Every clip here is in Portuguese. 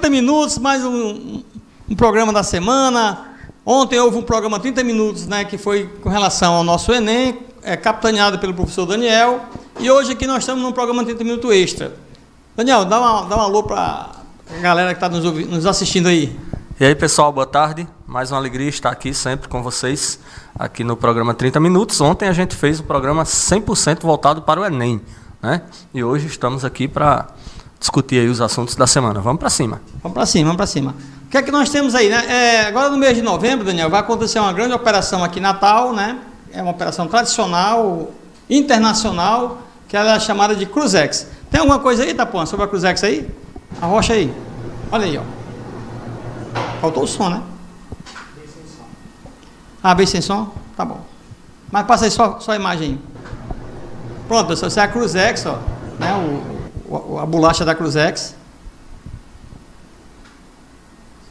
30 minutos, mais um programa da semana. Ontem houve um programa 30 minutos, né, que foi com relação ao nosso Enem, capitaneado pelo professor Daniel. E hoje aqui nós estamos num programa 30 minutos extra. Daniel, dá um alô para a galera que está nos assistindo aí. E aí, pessoal, boa tarde. Mais uma alegria estar aqui sempre com vocês, aqui no programa 30 Minutos. Ontem a gente fez o programa 100% voltado para o Enem, né? E hoje estamos aqui para discutir aí os assuntos da semana. Vamos para cima. Vamos para cima, vamos para cima. O que é que nós temos aí, né? Agora no mês de novembro, Daniel, vai acontecer uma grande operação aqui em Natal, né? É uma operação tradicional, internacional, que ela é chamada de Cruzex. Tem alguma coisa aí, Tapuã, sobre a Cruzex aí? Arrocha aí. Olha aí, ó. Faltou o som, né? Veio sem som. Ah, veio sem som? Tá bom. Mas passa aí só a imagem aí. Pronto, pessoal, essa é a Cruzex, ó. Né? A bolacha da Cruzex.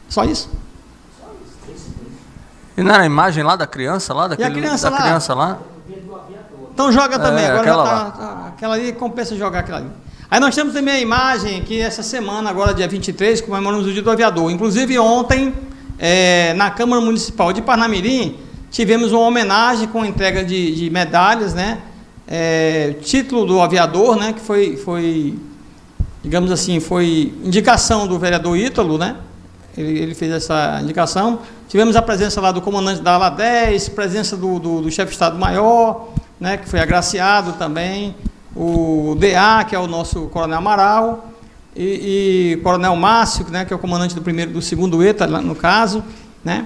Só isso? E não era a imagem lá da criança, lá? E a criança lá? Criança lá? Então joga também. Agora aquela já aquela ali compensa jogar aquela ali. Aí nós temos também a imagem que essa semana, agora dia 23, comemoramos o Dia do Aviador. Inclusive ontem, na Câmara Municipal de Parnamirim, tivemos uma homenagem com entrega de medalhas, né? Título do aviador, né? Que foi, digamos assim, foi indicação do vereador Ítalo, né? Ele fez essa indicação. Tivemos a presença lá do comandante da ala 10, presença do chefe de Estado-Maior, né? Que foi agraciado também. O DA, que é o nosso Coronel Amaral, e Coronel Márcio, né, que é o comandante do 1º e do 2º ETA, no caso, né,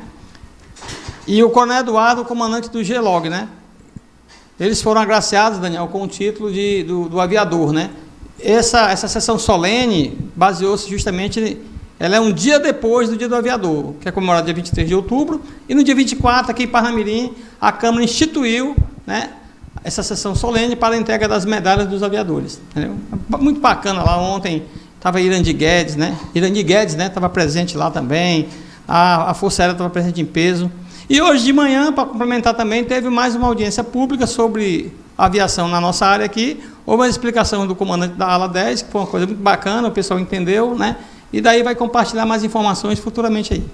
e o Coronel Eduardo, o comandante do GLOG, né. Eles foram agraciados, Daniel, com o título do aviador, né. Essa sessão solene baseou-se justamente, ela é um dia depois do Dia do Aviador, que é comemorado dia 23 de outubro, e no dia 24, aqui em Parnamirim, a Câmara instituiu, né, essa sessão solene para a entrega das medalhas dos aviadores. Entendeu? Muito bacana lá. Ontem estava Irandi Guedes, né? Irandi Guedes, né? Estava presente lá também. A Força Aérea estava presente em peso. E hoje de manhã, para complementar também, teve mais uma audiência pública sobre a aviação na nossa área aqui. Houve uma explicação do comandante da ala 10, que foi uma coisa muito bacana, o pessoal entendeu, né? E daí vai compartilhar mais informações futuramente aí.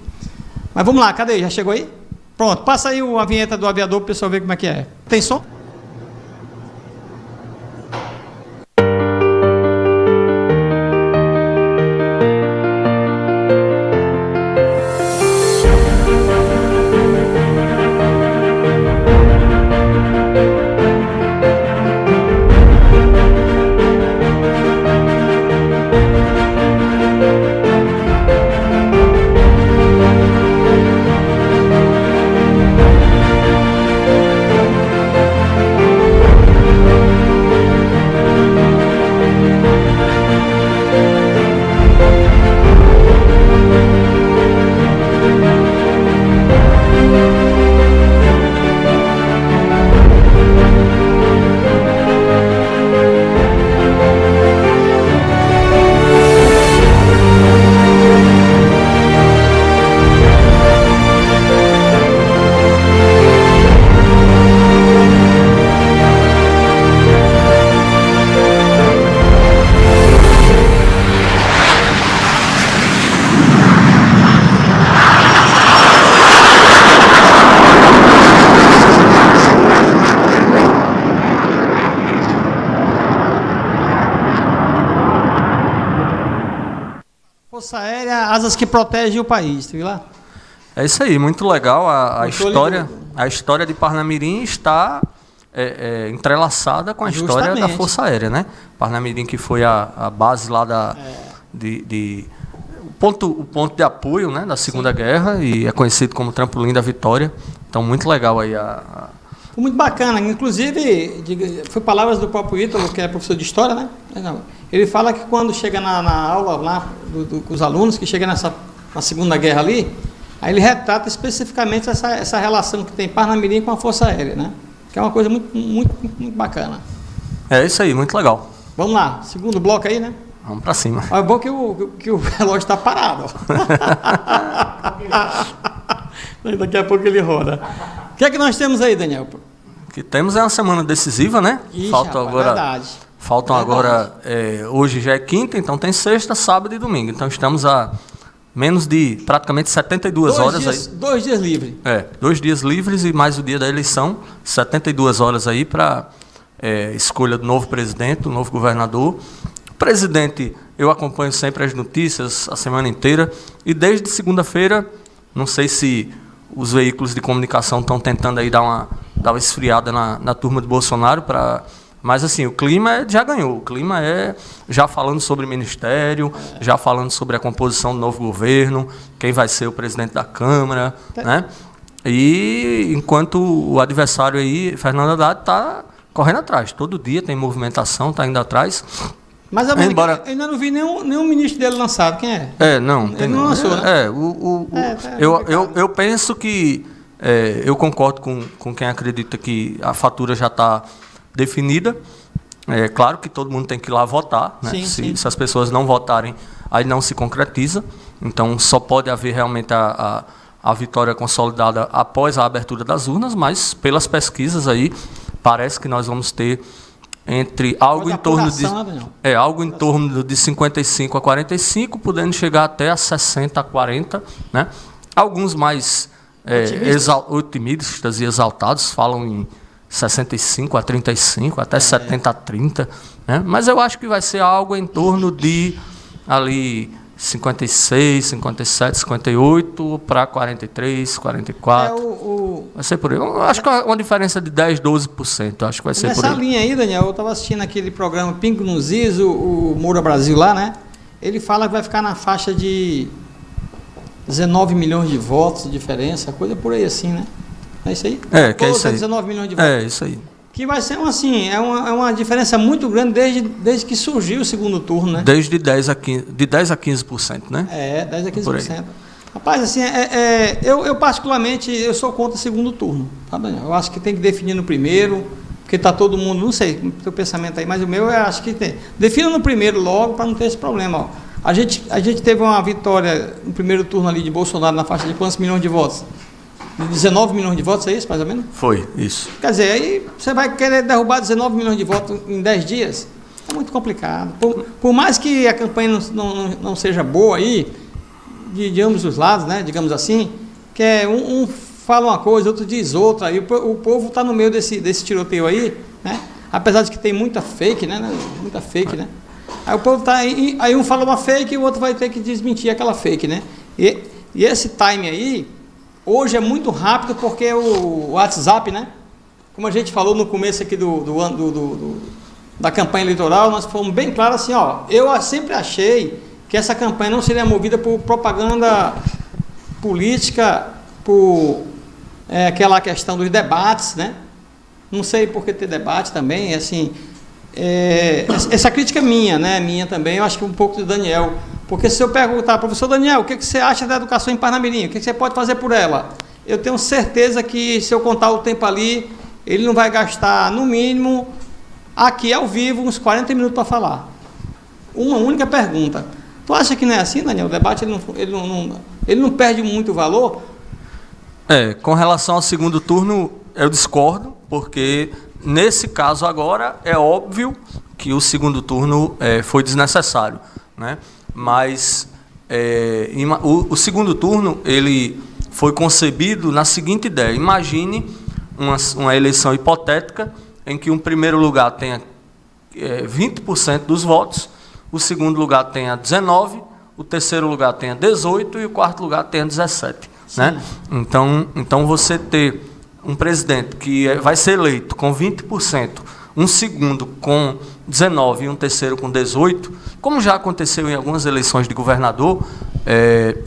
Mas vamos lá, cadê? Já chegou aí? Pronto, passa aí a vinheta do aviador para o pessoal ver como é que é. Tem som? Força Aérea, asas que protegem o país, viu lá? É isso aí, muito legal. A história de Parnamirim está entrelaçada com a história da Força Aérea, né? Parnamirim, que foi a base lá o ponto de apoio, né, da Segunda Guerra, e é conhecido como Trampolim da Vitória. Então, muito legal aí Foi muito bacana. Inclusive, foi palavras do próprio Ítalo, que é professor de História, né? Ele fala que quando chega na aula lá com os alunos, que chega na Segunda Guerra ali, aí ele retrata especificamente essa relação que tem Parnamirim com a Força Aérea, né? Que é uma coisa muito, muito, muito bacana. É isso aí, muito legal. Vamos lá, segundo bloco aí, né? Vamos para cima. É bom que o relógio está parado. Daqui a pouco ele roda. O que é que nós temos aí, Daniel? O que temos é uma semana decisiva, né? Ixi, verdade. Faltam agora, hoje já é quinta, então tem sexta, sábado e domingo. Então estamos a menos de praticamente 72 horas aí. 2 dias livres. 2 dias livres e mais o dia da eleição, 72 horas aí para escolha do novo presidente, do novo governador. O presidente, eu acompanho sempre as notícias a semana inteira, e desde segunda-feira, não sei se os veículos de comunicação estão tentando aí dar uma esfriada na turma de Bolsonaro, mas assim, o clima já ganhou. O clima já falando sobre ministério, já falando sobre a composição do novo governo, quem vai ser o presidente da Câmara, né? E enquanto o adversário aí, Fernando Haddad, está correndo atrás. Todo dia tem movimentação, está indo atrás. Mas eu ainda não vi nenhum ministro dele lançado. Quem é? Não. Ele não lançou, né? Eu penso que... eu concordo com quem acredita que a fatura já está definida. É claro que todo mundo tem que ir lá votar, né? Sim. Se as pessoas não votarem, aí não se concretiza. Então, só pode haver realmente a vitória consolidada após a abertura das urnas, mas pelas pesquisas aí, parece que nós vamos ter algo em torno de 55 a 45, podendo chegar até a 60 a 40, né? Alguns mais otimistas e exaltados falam em 65 a 35, até 70 a 30, né? Mas eu acho que vai ser algo em torno de ali 56, 57, 58 para 43, 44. Vai ser por aí. Eu acho que é uma diferença de 10, 12%. Acho que vai ser por aí. Nessa linha aí, Daniel, eu estava assistindo aquele programa Pingo nos Is, o Moura Brasil lá, né? Ele fala que vai ficar na faixa de 19 milhões de votos de diferença, coisa por aí assim, né? É isso aí? Que é isso aí. 19 milhões de votos. É isso aí. Que vai ser assim, uma diferença muito grande desde que surgiu o segundo turno, né? De 10 a 15%, né? 10 a 15%. Rapaz, assim, eu particularmente, eu sou contra o segundo turno, tá, Daniel? Eu acho que tem que definir no primeiro, porque está todo mundo, não sei o teu pensamento aí, mas o meu eu acho que tem. Defina no primeiro logo para não ter esse problema, ó. A gente teve uma vitória no primeiro turno ali de Bolsonaro na faixa de quantos milhões de votos? De 19 milhões de votos, é isso, mais ou menos? Foi, isso. Quer dizer, aí você vai querer derrubar 19 milhões de votos em 10 dias? É muito complicado. Por mais que a campanha não seja boa aí, de ambos os lados, né, digamos assim, que um fala uma coisa, outro diz outra, aí o povo está no meio desse tiroteio aí, né? Apesar de que tem muita fake, né? Muita fake, né? Aí o povo tá aí um fala uma fake e o outro vai ter que desmentir aquela fake, né? E esse time aí, hoje é muito rápido porque o WhatsApp, né? Como a gente falou no começo aqui da campanha eleitoral, nós fomos bem claros assim, ó, eu sempre achei que essa campanha não seria movida por propaganda política, por aquela questão dos debates, né? Não sei por que ter debate também, assim, essa crítica é minha, né? Minha também, eu acho que um pouco do Daniel, porque se eu perguntar, professor Daniel, o que você acha da educação em Parnamirim? O que você pode fazer por ela? Eu tenho certeza que se eu contar o tempo ali, ele não vai gastar, no mínimo, aqui ao vivo, uns 40 minutos para falar. Uma única pergunta. Tu acha que não é assim, Daniel? O debate ele não perde muito valor? Com relação ao segundo turno, eu discordo, porque nesse caso agora é óbvio que o segundo turno foi desnecessário, né? Mas o segundo turno ele foi concebido na seguinte ideia: imagine uma eleição hipotética em que um primeiro lugar tenha 20% dos votos, o segundo lugar tenha 19%, o terceiro lugar tenha 18% e o quarto lugar tenha 17%. Né? Então você ter um presidente que vai ser eleito com 20%, um segundo com 19% e um terceiro com 18%, como já aconteceu em algumas eleições de governador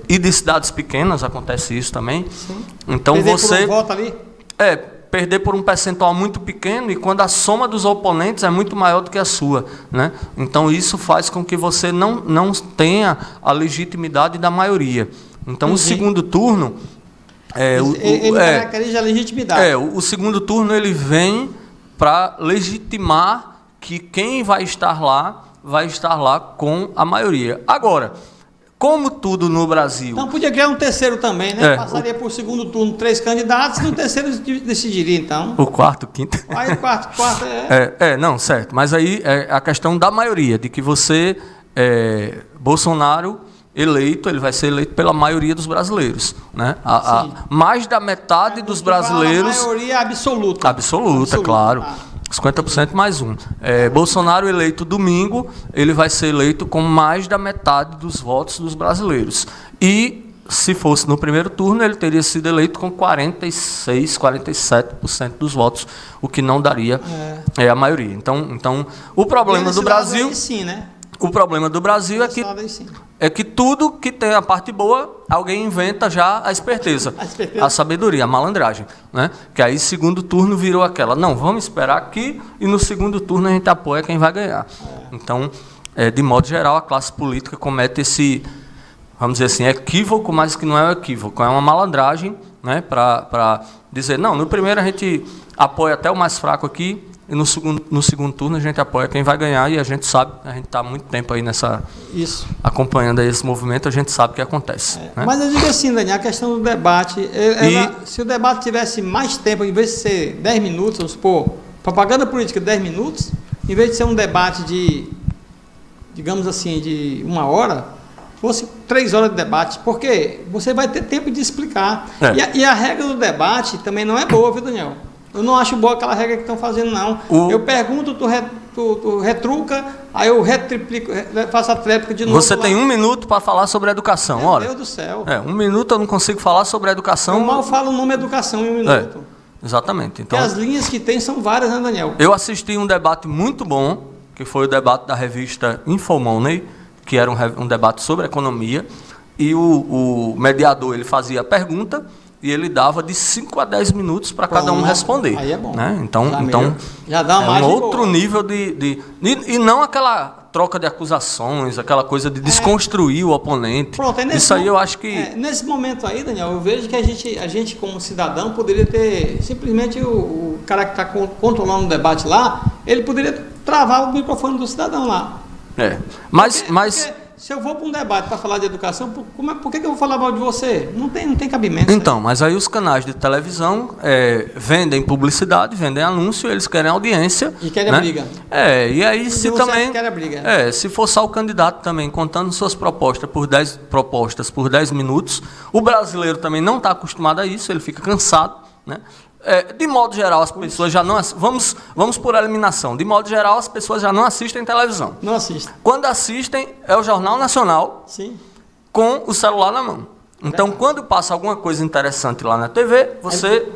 e de cidades pequenas, acontece isso também. Sim. Então perder você... por um voto ali? Perder por um percentual muito pequeno e quando a soma dos oponentes é muito maior do que a sua, né? Então isso faz com que você não tenha a legitimidade da maioria. Então o segundo turno ele caracteriza a legitimidade. O segundo turno ele vem para legitimar que quem vai estar lá com a maioria. Agora, como tudo no Brasil... Então podia criar um terceiro também, né? Passaria por segundo turno 3 candidatos e no terceiro decidiria, então. O quarto, quinto. Aí o quarto não, certo. Mas aí é a questão da maioria, de que você, Bolsonaro, eleito, ele vai ser eleito pela maioria dos brasileiros, né? Mais da metade dos brasileiros... A maioria absoluta. Absoluta, claro. 50% mais um. Bolsonaro eleito domingo, ele vai ser eleito com mais da metade dos votos dos brasileiros. E, se fosse no primeiro turno, ele teria sido eleito com 46%, 47% dos votos, o que não daria a maioria. Então, o problema do Brasil... Aí, sim, né? O problema do Brasil é que tudo que tem a parte boa, alguém inventa já a esperteza, a sabedoria, a malandragem, né? Que aí, segundo turno, virou aquela, não, vamos esperar aqui e no segundo turno a gente apoia quem vai ganhar. Então, de modo geral, a classe política comete esse, vamos dizer assim, equívoco, mas que não é um equívoco, é uma malandragem, né? Para dizer, não, no primeiro a gente apoia até o mais fraco aqui, e no segundo turno a gente apoia quem vai ganhar, e a gente sabe, a gente está há muito tempo aí acompanhando aí esse movimento, a gente sabe o que acontece. Né? Mas eu digo assim, Daniel, a questão do debate, se o debate tivesse mais tempo, em vez de ser 10 minutos, vamos supor, propaganda política 10 minutos, em vez de ser um debate de, digamos assim, de 1 hora, fosse 3 horas de debate, porque você vai ter tempo de explicar. E a regra do debate também não é boa, viu, Daniel? Eu não acho boa aquela regra que estão fazendo, não. Eu pergunto, tu retruca, aí eu retriplico, faço a tréplica de novo. Você tem 1 minuto para falar sobre a educação, Meu olha. Deus do céu. 1 minuto eu não consigo falar sobre a educação. Eu mal falo o nome educação em 1 minuto. Exatamente. Então, e as linhas que tem são várias, né, Daniel? Eu assisti um debate muito bom, que foi o debate da revista Infomoney, que era um debate sobre economia, e o mediador ele fazia a pergunta, e ele dava de 5 a 10 minutos para cada um responder. Aí é bom. Né? Então já dá uma outro nível e não aquela troca de acusações, aquela coisa de desconstruir o oponente. Pronto, isso aí eu acho que... nesse momento aí, Daniel, eu vejo que a gente como cidadão, poderia ter, simplesmente o cara que está controlando o debate lá, ele poderia travar o microfone do cidadão lá. Mas se eu vou para um debate para falar de educação, por que eu vou falar mal de você? Não tem cabimento. Então, mas aí os canais de televisão vendem publicidade, vendem anúncio, eles querem audiência. E querem a briga. E aí se também... Querem a briga. Se for só o candidato também contando suas propostas por 10 minutos, o brasileiro também não está acostumado a isso, ele fica cansado, né? De modo geral, as pessoas já não... Vamos por eliminação. De modo geral, as pessoas já não assistem televisão. Não assistem. Quando assistem, é o Jornal Nacional. Sim. Com o celular na mão. Então, quando passa alguma coisa interessante lá na TV, você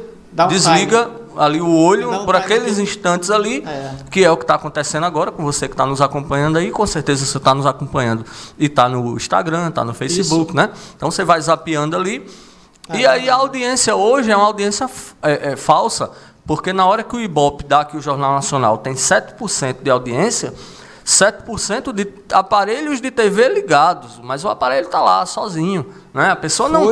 desliga ali o olho por aqueles instantes ali, que é o que está acontecendo agora com você que está nos acompanhando aí. Com certeza você está nos acompanhando e está no Instagram, está no Facebook, né? Então, você vai zapeando ali. E aí a audiência hoje é uma audiência falsa, porque na hora que o Ibope dá que o Jornal Nacional tem 7% de audiência, 7% de aparelhos de TV ligados, mas o aparelho está lá sozinho, né? A pessoa não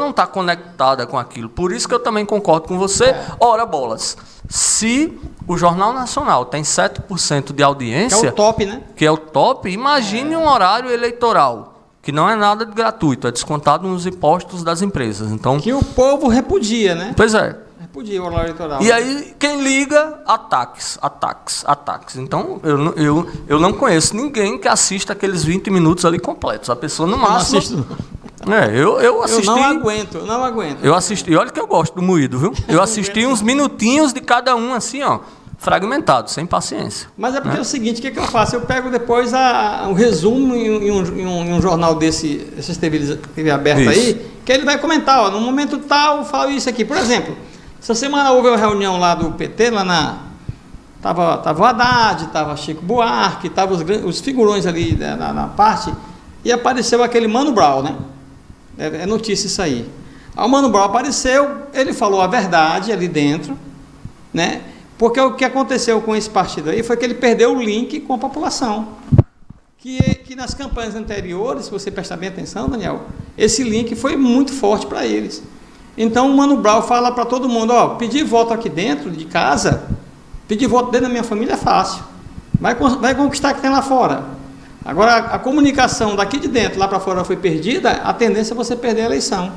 está conectada com aquilo. Por isso que eu também concordo com você. Ora, bolas, se o Jornal Nacional tem 7% de audiência... Que é o top, né? Que é o top, imagine um horário eleitoral. Que não é nada de gratuito, é descontado nos impostos das empresas. Então, que o povo repudia, né? Pois é. Repudia o horário eleitoral. E aí, quem liga, ataques. Então, eu não conheço ninguém que assista aqueles 20 minutos ali completos. A pessoa, no máximo... Eu não assisto. Eu assisti... Eu não aguento. Eu assisti... Olha que eu gosto do moído, viu? Eu assisti uns minutinhos de cada um, assim, ó. Fragmentado, sem paciência. Mas é porque é o seguinte, o que eu faço? Eu pego depois o resumo em um jornal essas TV aberta aí, que ele vai comentar, no momento tal, eu falo isso aqui. Por exemplo, essa semana houve uma reunião lá do PT, tava o Haddad, tava Chico Buarque, tava os figurões ali na parte, e apareceu aquele Mano Brown, né? É notícia isso aí. O Mano Brown apareceu, ele falou a verdade ali dentro, né? Porque o que aconteceu com esse partido aí foi que ele perdeu o link com a população. Que nas campanhas anteriores, se você prestar bem atenção, Daniel, esse link foi muito forte para eles. Então o Mano Brown fala para todo mundo, pedir voto aqui dentro de casa, pedir voto dentro da minha família é fácil. Vai conquistar o que tem lá fora. Agora, a comunicação daqui de dentro, lá para fora foi perdida, a tendência é você perder a eleição.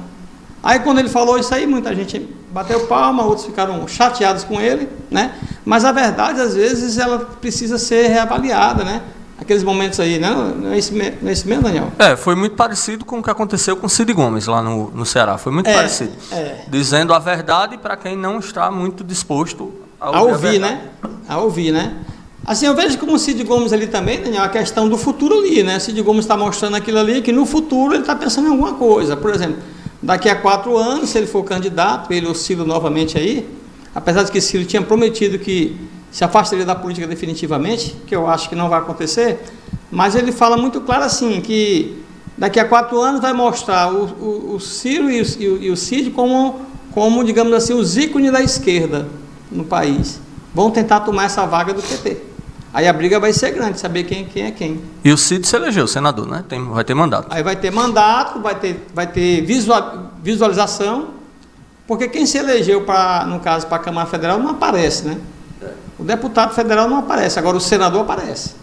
Aí quando ele falou isso aí, muita gente bateu palma, outros ficaram chateados com ele, né? Mas a verdade, às vezes, ela precisa ser reavaliada, né? aqueles momentos aí, não é isso mesmo, Daniel? Foi muito parecido com o que aconteceu com o Cid Gomes lá no Ceará, foi muito parecido. Dizendo a verdade para quem não está muito disposto a ouvir, né? A ouvir, né? Assim, eu vejo como o Cid Gomes ali também, Daniel, a questão do futuro ali, né? O Cid Gomes está mostrando aquilo ali, que no futuro ele está pensando em alguma coisa. Por exemplo, daqui a 4 anos, se ele for candidato, ele ou Ciro novamente aí, apesar de que Ciro tinha prometido que se afastaria da política definitivamente, que eu acho que não vai acontecer, mas ele fala muito claro assim, que daqui a 4 anos vai mostrar o Ciro e o Cid como, digamos assim, os ícones da esquerda no país. Vão tentar tomar essa vaga do PT. Aí a briga vai ser grande, saber quem é quem. E o Cid se elegeu senador, né? Vai ter mandato. Aí vai ter mandato, vai ter visualização, porque quem se elegeu, no caso, para a Câmara Federal não aparece, né? O deputado federal não aparece, agora o senador aparece.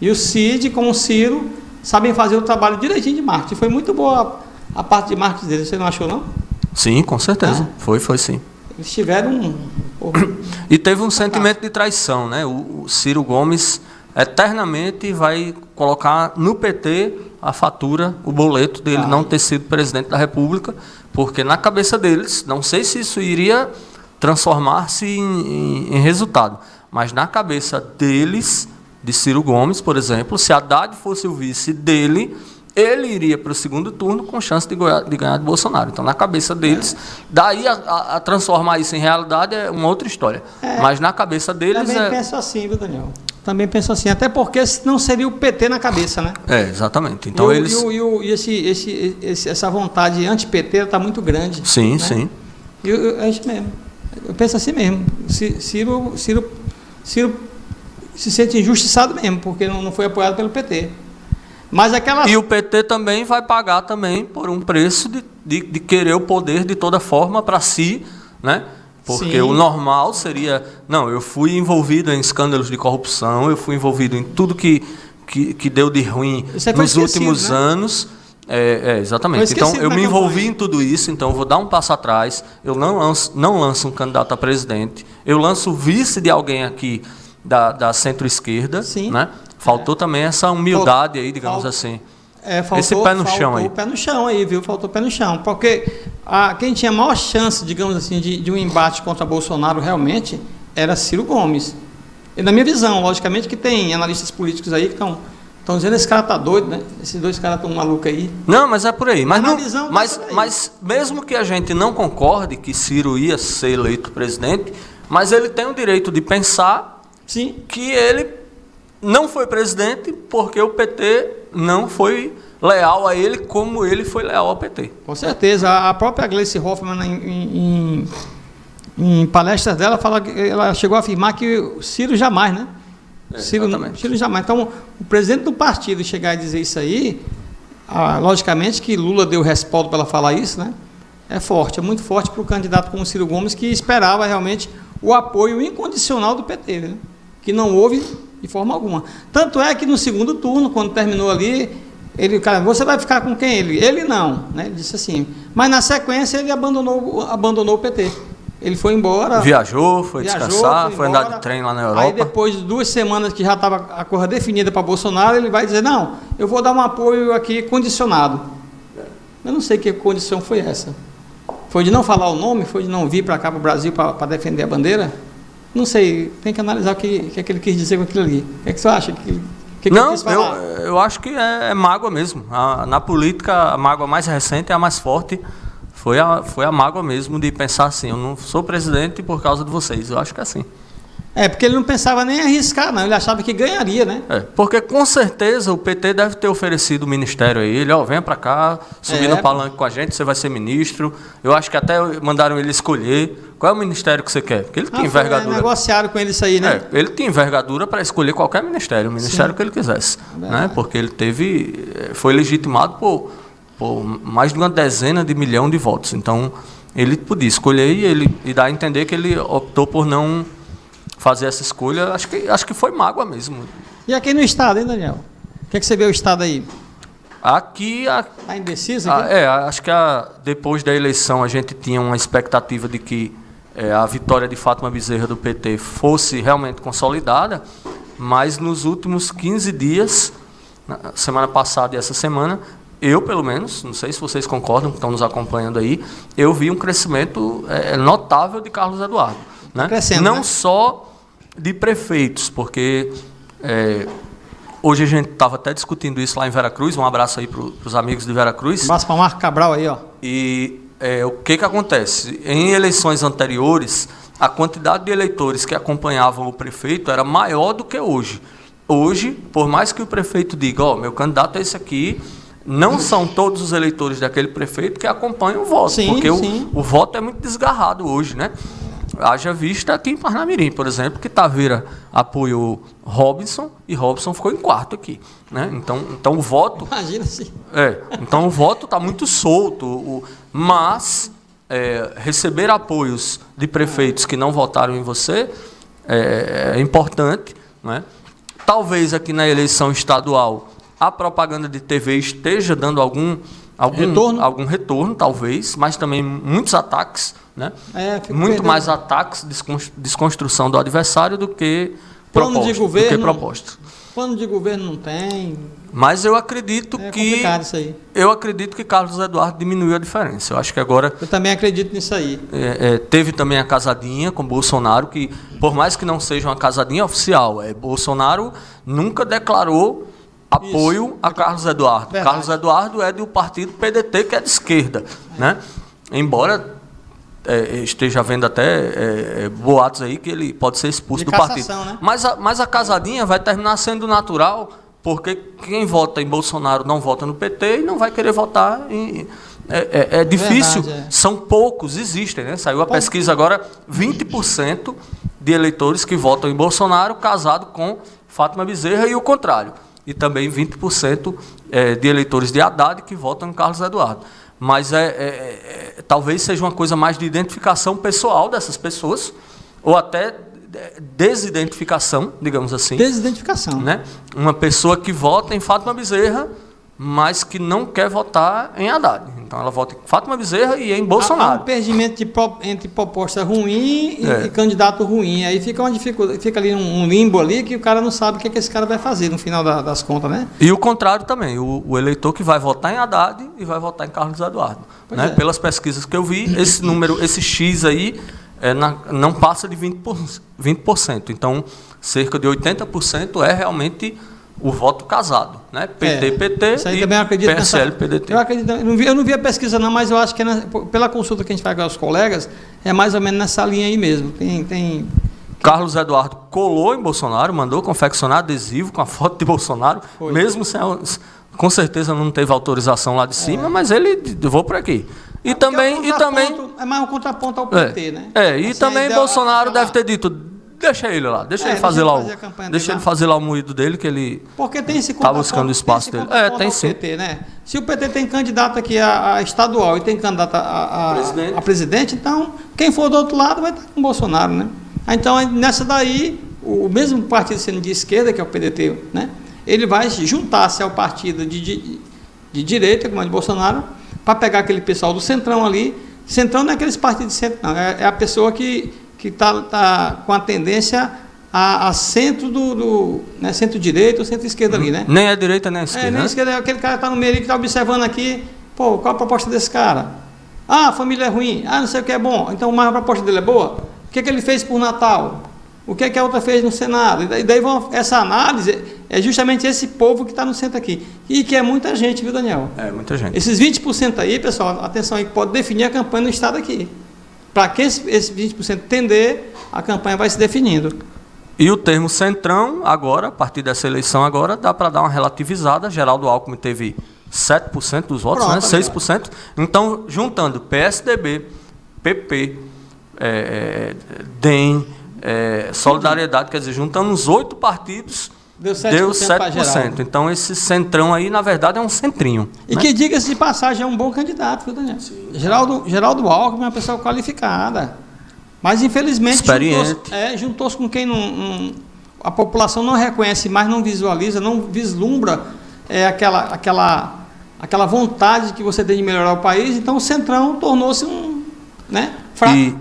E o Cid, com o Ciro, sabem fazer o trabalho direitinho de marketing. Foi muito boa a parte de marketing deles, você não achou, não? Sim, com certeza. Foi sim. Eles tiveram E teve um sentimento de traição, né? O Ciro Gomes eternamente vai colocar no PT a fatura, o boleto dele não ter sido presidente da República, porque na cabeça deles, não sei se isso iria transformar-se em resultado, mas na cabeça deles, de Ciro Gomes, por exemplo, se Haddad fosse o vice dele, ele iria para o segundo turno com chance de ganhar de Bolsonaro. Então, na cabeça deles, daí a transformar isso em realidade é uma outra história. Mas na cabeça deles também penso assim, viu, Daniel? Também penso assim, até porque não seria o PT na cabeça, né? Exatamente. Então, essa vontade anti-PT está muito grande. Sim, né? sim. É isso mesmo. Eu penso assim mesmo. Ciro se sente injustiçado mesmo, porque não foi apoiado pelo PT. Mas E o PT também vai pagar também por um preço de querer o poder de toda forma para si, né? Porque o normal seria, não, eu fui envolvido em escândalos de corrupção, eu fui envolvido em tudo que deu de ruim nos últimos anos. Exatamente. Então, eu me envolvi em tudo isso, então eu vou dar um passo atrás, eu não lanço um candidato a presidente, eu lanço o vice de alguém aqui da centro-esquerda, né? Faltou também essa humildade aí, digamos assim. Esse pé no chão aí. Faltou pé no chão aí, viu? Faltou pé no chão. Porque quem tinha maior chance, digamos assim, de um embate contra Bolsonaro realmente era Ciro Gomes. E na minha visão, logicamente que tem analistas políticos aí que estão dizendo esse cara tá doido, né? Esses dois caras estão malucos aí. Não, mas é por aí. Mas mesmo que a gente não concorde que Ciro ia ser eleito presidente, mas ele tem o direito de pensar que ele não foi presidente porque o PT não foi leal a ele como ele foi leal ao PT. Com certeza. A própria Gleice Hoffmann, em palestras dela, ela chegou a afirmar que o Ciro jamais, né? Ciro jamais. Então, o presidente do partido chegar e dizer isso aí, logicamente que Lula deu respaldo para ela falar isso, né? É muito forte para o candidato como Ciro Gomes, que esperava realmente o apoio incondicional do PT, né? Que não houve de forma alguma. Tanto é que no segundo turno, quando terminou ali, você vai ficar com quem? Ele não, né? Ele disse assim. Mas na sequência ele abandonou o PT. Ele foi embora. Viajou, foi descansar, foi andar de trem lá na Europa. Aí depois de 2 semanas que já estava a coisa definida para Bolsonaro, ele vai dizer, não, eu vou dar um apoio aqui condicionado. Eu não sei que condição foi essa. Foi de não falar o nome? Foi de não vir para cá, para o Brasil, para defender a bandeira? Não sei, tem que analisar o que é que ele quis dizer com aquilo ali. O que é que você acha? Não, eu acho que é mágoa mesmo. Na política, a mágoa mais recente é a mais forte. Foi a mágoa mesmo de pensar assim, eu não sou presidente por causa de vocês. Eu acho que é assim. Porque ele não pensava nem em arriscar, não. Ele achava que ganharia, né? Porque com certeza o PT deve ter oferecido o ministério a ele, venha para cá, subir no palanque com a gente, você vai ser ministro. Eu acho que até mandaram ele escolher qual é o ministério que você quer. Porque ele tinha envergadura. Negociaram com ele isso aí, né? Ele tinha envergadura para escolher qualquer ministério, o ministério que ele quisesse. Né? Porque ele foi legitimado por mais de 10 milhões de votos. Então, ele podia escolher e dar a entender que ele optou por não fazer essa escolha. Acho que foi mágoa mesmo. E aqui no estado, hein, Daniel? O que você vê o estado aí? Aqui... Está indeciso? Acho que depois da eleição a gente tinha uma expectativa de que a vitória de Fátima Bezerra do PT fosse realmente consolidada, mas nos últimos 15 dias, semana passada e essa semana, eu, pelo menos, não sei se vocês concordam, que estão nos acompanhando aí, eu vi um crescimento notável de Carlos Eduardo. Né? Crescendo, não né? só de prefeitos, porque hoje a gente estava até discutindo isso lá em Veracruz, um abraço aí para os amigos de Veracruz. Um abraço para o Marco Cabral aí, ó. E o que acontece? Em eleições anteriores, a quantidade de eleitores que acompanhavam o prefeito era maior do que hoje. Hoje, por mais que o prefeito diga, ó, meu candidato é esse aqui, não são todos os eleitores daquele prefeito que acompanham o voto, Sim, porque sim. O voto é muito desgarrado hoje, né? Haja vista aqui em Parnamirim, por exemplo, que Taveira apoiou Robinson e Robinson ficou em quarto aqui, né? Então o voto... Imagina assim. Então o voto está muito solto, mas receber apoios de prefeitos que não votaram em você é importante, né? Talvez aqui na eleição estadual a propaganda de TV esteja dando algum retorno, talvez, mas também muitos ataques, né? Muito mais ataques, desconstrução do adversário do que proposta. Plano de governo não tem. Mas eu acredito complicado isso aí. Eu acredito que Carlos Eduardo diminuiu a diferença. Eu acho que agora... Eu também acredito nisso aí. Teve também a casadinha com Bolsonaro, que por mais que não seja uma casadinha oficial, Bolsonaro nunca declarou apoio a Carlos Eduardo. Verdade. Carlos Eduardo é do partido PDT, que é de esquerda. Né? Embora esteja havendo até boatos aí que ele pode ser expulso do partido. Né? Mas a casadinha vai terminar sendo natural, porque quem vota em Bolsonaro não vota no PT e não vai querer votar em... É difícil, verdade, são poucos, existem, né? Saiu a pesquisa agora, 20% de eleitores que votam em Bolsonaro casado com Fátima Bezerra e o contrário. E também 20% de eleitores de Haddad que votam em Carlos Eduardo. Mas talvez seja uma coisa mais de identificação pessoal dessas pessoas, ou até desidentificação, digamos assim. Desidentificação. Né? Uma pessoa que vota em Fátima Bezerra, mas que não quer votar em Haddad. Então ela vota em Fátima Bezerra e em Bolsonaro. Há um perdimento entre proposta ruim e candidato ruim. Aí fica uma dificuldade, fica ali um limbo ali que o cara não sabe o que esse cara vai fazer no final das contas, né? E o contrário também, o eleitor que vai votar em Haddad e vai votar em Carlos Eduardo. Né? Pelas pesquisas que eu vi, esse número, esse X aí, não passa de 20%. Então, cerca de 80% é realmente o voto casado, né? PT isso aí e também eu acredito PSL, PDT. Eu acredito, eu não vi a pesquisa não, mas eu acho que pela consulta que a gente faz com os colegas, é mais ou menos nessa linha aí mesmo. Tem... Carlos Eduardo colou em Bolsonaro, mandou confeccionar adesivo com a foto de Bolsonaro, mesmo sem... Com certeza não teve autorização lá de cima, mas ele vou por aqui. E também é mais um contraponto ao PT, né? E assim, também Bolsonaro deve ter dito, deixa ele lá, deixa ele fazer lá o moído dele, que ele está buscando o espaço dele. Tem sim. PT, né? Se o PT tem candidato aqui a estadual e tem candidato a presidente, então quem for do outro lado vai estar com o Bolsonaro, né? Então nessa daí, o mesmo partido sendo de esquerda, que é o PDT, né? Ele vai juntar-se ao partido de direita, como é de Bolsonaro, para pegar aquele pessoal do centrão ali. Centrão não é aqueles partidos de centro, não. É a pessoa que está com a tendência a centro né, centro-direita ou centro-esquerda ali, né? Nem a direita, nem a esquerda. Nem a esquerda, aquele cara está no meio que está observando aqui, qual a proposta desse cara? A família é ruim, não sei o que é bom, então mas a proposta dele é boa? O que ele fez por Natal? O que a outra fez no Senado? E daí essa análise é justamente esse povo que está no centro aqui. E que é muita gente, viu, Daniel? Muita gente. Esses 20% aí, pessoal, atenção aí, que pode definir a campanha no estado aqui. Para que esse 20% tender, a campanha vai se definindo. E o termo centrão, agora, a partir dessa eleição agora, dá para dar uma relativizada. Geraldo Alckmin teve 7% dos votos, né? 6%. Então, juntando PSDB, PP, DEM, Solidariedade, quer dizer, juntando os 8 partidos, deu 7%. Então, esse centrão aí, na verdade, é um centrinho. E que, diga-se de passagem, é um bom candidato, viu, Daniel? Geraldo Alckmin é uma pessoa qualificada. Mas, infelizmente, juntou-se com quem a população não reconhece mais, não visualiza, não vislumbra aquela vontade que você tem de melhorar o país. Então, o centrão tornou-se fraco.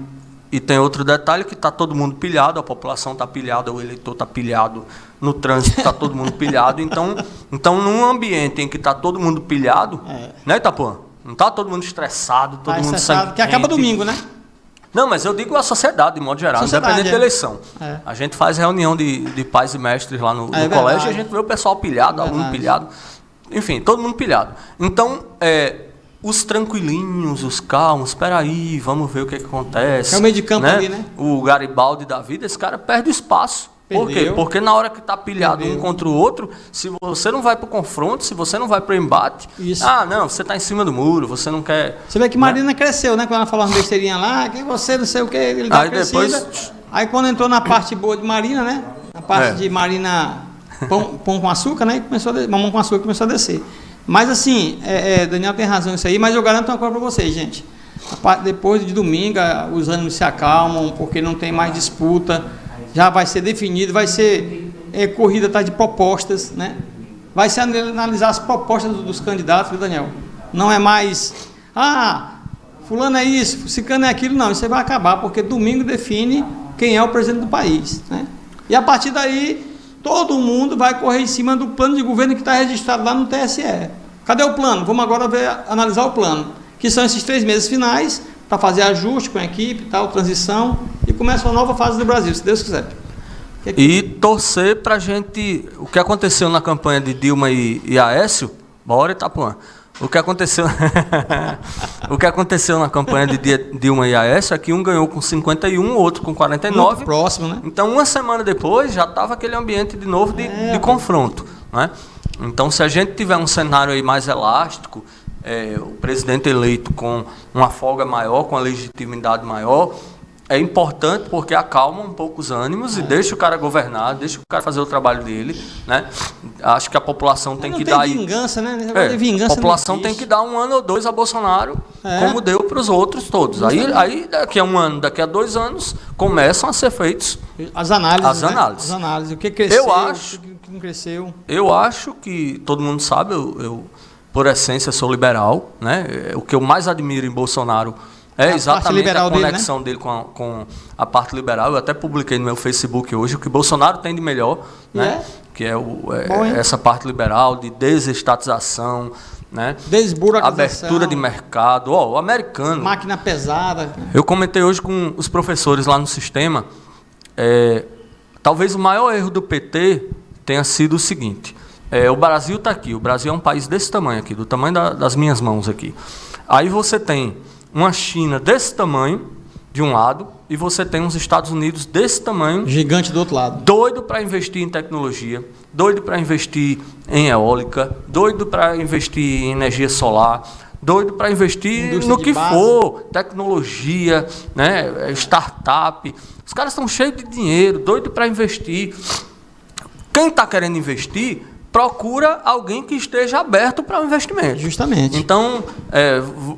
E tem outro detalhe que está todo mundo pilhado, a população está pilhada, o eleitor está pilhado, no trânsito está todo mundo pilhado. Então, num ambiente em que está todo mundo pilhado, né, Itapuã? Não está todo mundo estressado, todo mundo sangue que acaba domingo, né? Não, mas eu digo a sociedade, de modo geral, independente da eleição. A gente faz reunião de pais e mestres lá no colégio e a gente vê o pessoal pilhado, aluno pilhado, enfim, todo mundo pilhado. Então, os tranquilinhos, os calmos, espera aí, vamos ver o que acontece. É o meio de campo, né? Ali, né? O Garibaldi da vida, esse cara perde espaço. Por quê? Porque na hora que está pilhado um contra o outro, se você não vai para o confronto, se você não vai para o embate, não, você está em cima do muro, você não quer... Você vê que Marina cresceu, né? Quando ela falou uma besteirinha lá, que você não sei o que, ele dá depois... Aí quando entrou na parte boa de Marina, né? A parte de Marina pão com açúcar, né? E começou mamão com açúcar começou a descer. Mas assim, Daniel tem razão nisso aí, mas eu garanto uma coisa para vocês, gente. Depois de domingo, os ânimos se acalmam, porque não tem mais disputa, já vai ser definido, vai ser corrida atrás de propostas, né? Vai se analisar as propostas dos candidatos, viu, Daniel? Não é mais, fulano é isso, ciclano é aquilo, não, isso aí vai acabar, porque domingo define quem é o presidente do país, né? E a partir daí, todo mundo vai correr em cima do plano de governo que está registrado lá no TSE. Cadê o plano? Vamos agora analisar o plano, que são esses 3 meses finais, para fazer ajuste com a equipe, tal, transição, e começa uma nova fase do Brasil, se Deus quiser. E torcer para a gente... O que aconteceu na campanha de Dilma e Aécio, bora, Itapuã. O que aconteceu na campanha de Dilma e Aécio é que um ganhou com 51, o outro com 49. Muito próximo, né? Então, uma semana depois, já estava aquele ambiente de novo de confronto, né? Então, se a gente tiver um cenário aí mais elástico, o presidente eleito com uma folga maior, com a legitimidade maior, é importante porque acalma um pouco os ânimos e deixa o cara governar, deixa o cara fazer o trabalho dele, né? Acho que a população tem que dar... vingança, né? A população tem que dar 1 ano ou 2 a Bolsonaro, como deu para os outros todos. Aí, daqui a 1 ano, daqui a 2 anos, começam a ser feitos as análises. As análises. O que cresceu, o que não cresceu. Eu acho que, todo mundo sabe, eu por essência sou liberal, né? O que eu mais admiro em Bolsonaro é exatamente a conexão dele com a parte liberal. Eu até publiquei no meu Facebook hoje o que Bolsonaro tem de melhor, né? Que é essa parte liberal de desestatização, né? Abertura de mercado, o americano. Máquina pesada. Eu comentei hoje com os professores lá no sistema, talvez o maior erro do PT tenha sido o seguinte: o Brasil está aqui, o Brasil é um país desse tamanho aqui, do tamanho das minhas mãos aqui. Aí você tem uma China desse tamanho, de um lado, e você tem uns Estados Unidos desse tamanho... Gigante do outro lado. Doido para investir em tecnologia, doido para investir em eólica, doido para investir em energia solar, doido para investir no que for, tecnologia, né, startup. Os caras estão cheios de dinheiro, doido para investir. Quem está querendo investir... procura alguém que esteja aberto para o investimento. Justamente. Então,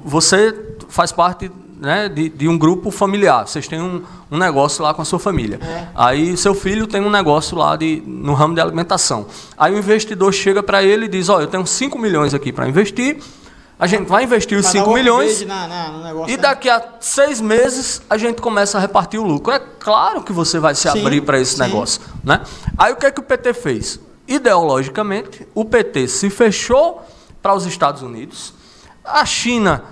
você faz parte, né, de um grupo familiar. Vocês têm um negócio lá com a sua família. Aí, seu filho tem um negócio lá no ramo de alimentação. Aí, o investidor chega para ele e diz, eu tenho 5 milhões aqui para investir, a gente vai investir os 5 milhões no negócio, e daqui a 6 meses a gente começa a repartir o lucro. É claro que você vai se abrir para esse negócio, né? Aí, o que é que o PT fez? Ideologicamente, o PT se fechou para os Estados Unidos. A China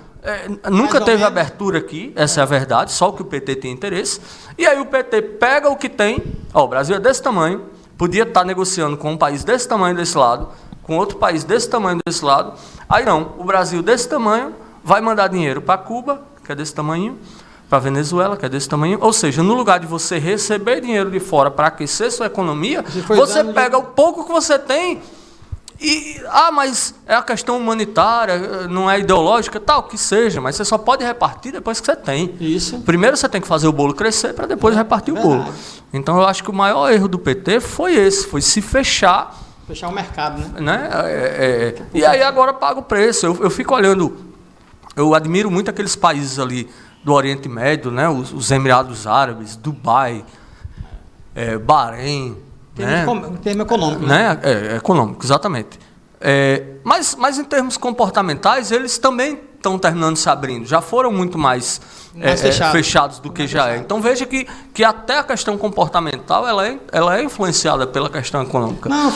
nunca teve abertura aqui, essa é a verdade, só o que o PT tem interesse. E aí o PT pega o que tem, o Brasil é desse tamanho, podia estar negociando com um país desse tamanho desse lado, com outro país desse tamanho desse lado. Aí não, o Brasil desse tamanho vai mandar dinheiro para Cuba, que é desse tamanho, para a Venezuela, que é desse tamanho. Ou seja, no lugar de você receber dinheiro de fora para aquecer sua economia, você pega o pouco que você tem e... mas é a questão humanitária, não é ideológica, tal, que seja, mas você só pode repartir depois que você tem. Isso. Primeiro você tem que fazer o bolo crescer para depois repartir o bolo. Então eu acho que o maior erro do PT foi esse, foi se fechar. Fechar o mercado, né? E aí agora paga o preço. Eu fico olhando, eu admiro muito aqueles países ali do Oriente Médio, né? Os Emirados Árabes, Dubai, Bahrein. Termo econômico. Econômico, exatamente. Mas em termos comportamentais, eles também estão terminando se abrindo, já foram muito mais fechados do que já é. Então veja que até a questão comportamental ela é influenciada pela questão econômica. Não,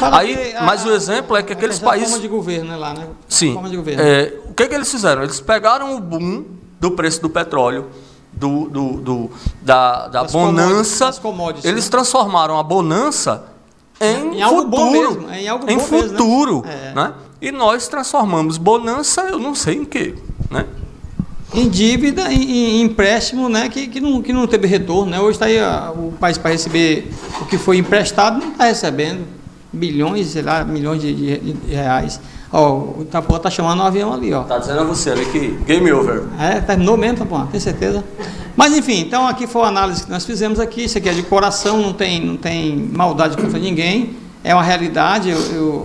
mas o exemplo é que aqueles países... forma de governo, né, lá, né? Sim. Forma de governo. O que eles fizeram? Eles pegaram o boom do preço do petróleo, da bonança, eles transformaram a bonança em algo futuro, bom mesmo, em algo em bom futuro, mesmo, né? E nós transformamos bonança, eu não sei em quê, né? Em dívida, em empréstimo, né, que não teve retorno, né? Hoje está aí o país para receber o que foi emprestado, não está recebendo bilhões, sei lá, milhões de reais. Ó, o Itapuã está chamando o avião ali, ó. Tá dizendo a você ali que game over. Terminou mesmo, Itapuã, tem certeza. Mas enfim, então aqui foi a análise que nós fizemos aqui. Isso aqui é de coração, não tem maldade contra ninguém. É uma realidade,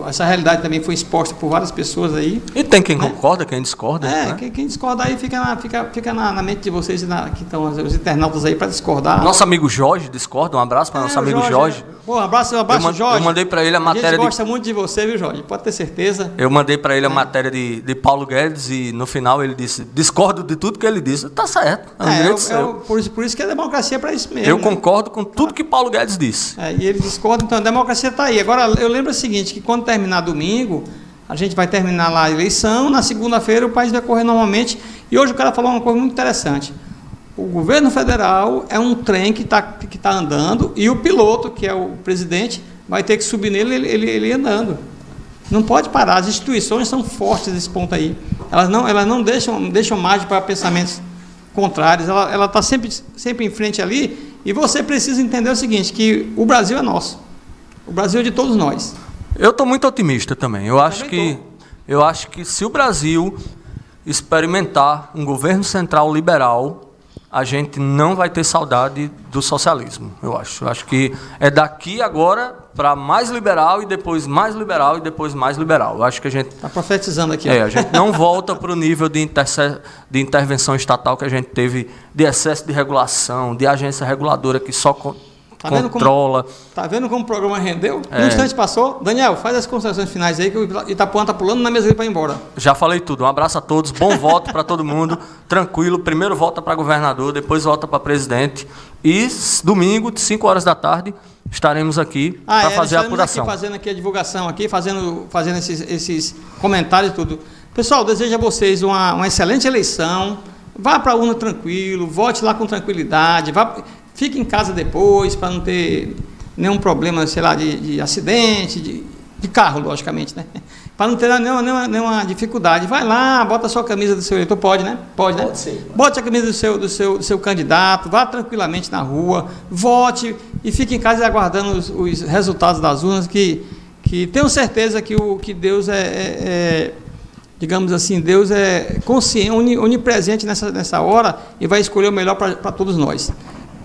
essa realidade também foi exposta por várias pessoas aí. E tem quem concorda, quem discorda. Né? Quem discorda aí fica na mente de vocês, que estão os internautas aí para discordar. Nosso amigo Jorge discorda, um abraço para nosso amigo Jorge. Pô, um abraço, Jorge. Eu mandei para ele a matéria. A gente gosta muito de você, viu, Jorge? Pode ter certeza. Eu mandei para ele a matéria de Paulo Guedes e no final ele disse: discordo de tudo que ele disse. Tá certo. Por isso que a democracia é para isso mesmo. Eu concordo com tudo que Paulo Guedes disse. E ele discorda, então a democracia está aí. Agora, eu lembro o seguinte, que quando terminar domingo, a gente vai terminar lá a eleição, na segunda-feira o país vai correr normalmente. E hoje o cara falou uma coisa muito interessante. O governo federal é um trem que tá andando e o piloto, que é o presidente, vai ter que subir nele, ele andando. Não pode parar. As instituições são fortes nesse ponto aí. Elas não deixam margem para pensamentos contrários. Ela está sempre em frente ali. E você precisa entender o seguinte, que o Brasil é nosso. O Brasil é de todos nós. Eu estou muito otimista também. Eu acho que se o Brasil experimentar um governo central liberal, a gente não vai ter saudade do socialismo, eu acho. Eu acho que é daqui agora para mais liberal e depois mais liberal e depois mais liberal. Eu acho que a gente... Está profetizando aqui. A gente não volta para o nível de intervenção estatal que a gente teve, de excesso de regulação, de agência reguladora que só controla. Está vendo como o programa rendeu? No instante passou. Daniel, faz as considerações finais aí que o Itapuã está pulando na mesa para ir embora. Já falei tudo. Um abraço a todos. Bom voto para todo mundo. Tranquilo. Primeiro volta para governador, depois volta para presidente. E domingo, 5 horas da tarde, estaremos aqui para fazer a apuração. Fazendo aqui a divulgação, aqui, fazendo esses comentários e tudo. Pessoal, desejo a vocês uma excelente eleição. Vá para a urna tranquilo, vote lá com tranquilidade. Fique em casa depois, para não ter nenhum problema, sei lá, de acidente, de carro, logicamente, né? Para não ter nenhuma dificuldade. Vai lá, bota a sua camisa do seu eleitor, pode, né? Pode, né? Sim. Bote a camisa do seu candidato, vá tranquilamente na rua, vote e fique em casa aguardando os resultados das urnas, que tenho certeza que Deus digamos assim, Deus é consciente, onipresente nessa hora e vai escolher o melhor para todos nós.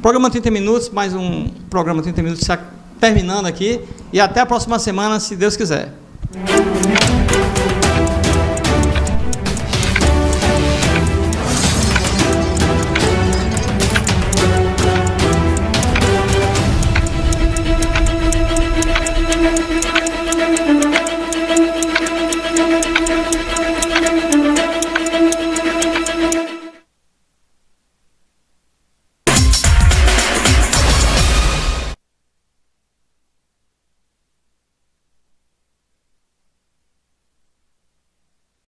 Programa 30 Minutos, mais um programa 30 Minutos terminando aqui. E até a próxima semana, se Deus quiser.